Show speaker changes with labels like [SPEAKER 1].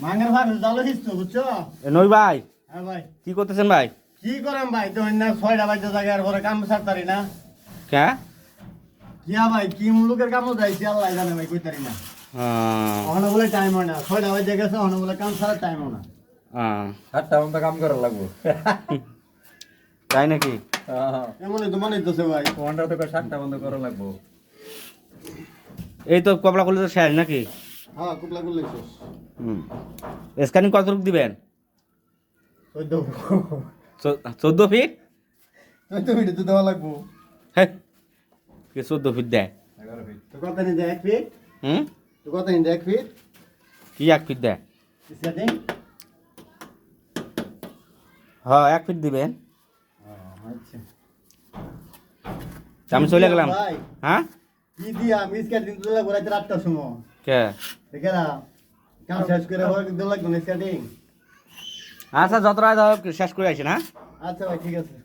[SPEAKER 1] মাঙ্গের ভাগ জালো হিস তো বুঝছো?
[SPEAKER 2] নই ভাই
[SPEAKER 1] হ্যাঁ ভাই।
[SPEAKER 2] কি করতেছেন ভাই?
[SPEAKER 1] কি করাম ভাই তো না 6টা বাজে জায়গার পরে কাম সারতারি না।
[SPEAKER 2] কে?
[SPEAKER 1] কিয়া ভাই কি মুলুকের কাম যাইছি আল্লাহ জানে ভাই কইতারি না।
[SPEAKER 2] হ্যাঁ
[SPEAKER 1] অহন বলে টাইম হয় না 6টা বাজে গেছে অহন বলে কাম সারা টাইম হয় না।
[SPEAKER 2] হ্যাঁ
[SPEAKER 3] 8টা পর্যন্ত কাম করা লাগবো।
[SPEAKER 2] তাই নাকি?
[SPEAKER 1] এমনই তো মনে হইতেছে ভাই।
[SPEAKER 3] ফোনটা তো 7টা পর্যন্ত করা লাগবো।
[SPEAKER 2] এই তো কপলা করলে তো শেষ নাকি?
[SPEAKER 1] হ্যাঁ কুপলা কুপলা শেষ।
[SPEAKER 2] স্ক্যানিং কত রূপ দিবেন? 14 ফিট?
[SPEAKER 1] তো ভিডিও তো দেওয়া লাগবো।
[SPEAKER 2] হ্যাঁ 14 ফিট দেয়?
[SPEAKER 3] 11 ফিট।
[SPEAKER 1] তো কত নিন 1 ফিট?
[SPEAKER 2] হুম
[SPEAKER 1] তো কত নিন 1 ফিট?
[SPEAKER 2] কি 1 ফিট দেয়?
[SPEAKER 1] সেটিং?
[SPEAKER 2] হ্যাঁ 1 ফিট দিবেন।
[SPEAKER 1] আচ্ছা।
[SPEAKER 2] আমি চলে গেলাম।
[SPEAKER 1] ভাই
[SPEAKER 2] হ্যাঁ
[SPEAKER 1] কি দিয়া মিসকার দিন তো লাগবো রাত 8টার সময়।
[SPEAKER 2] কে?
[SPEAKER 1] দেখে না কাম শেষ করে পরে দিন লাগবো না সেটিং।
[SPEAKER 2] আচ্ছা যত রাত হোক শেষ করে আসেন হ্যাঁ।
[SPEAKER 1] আচ্ছা ভাই ঠিক আছে।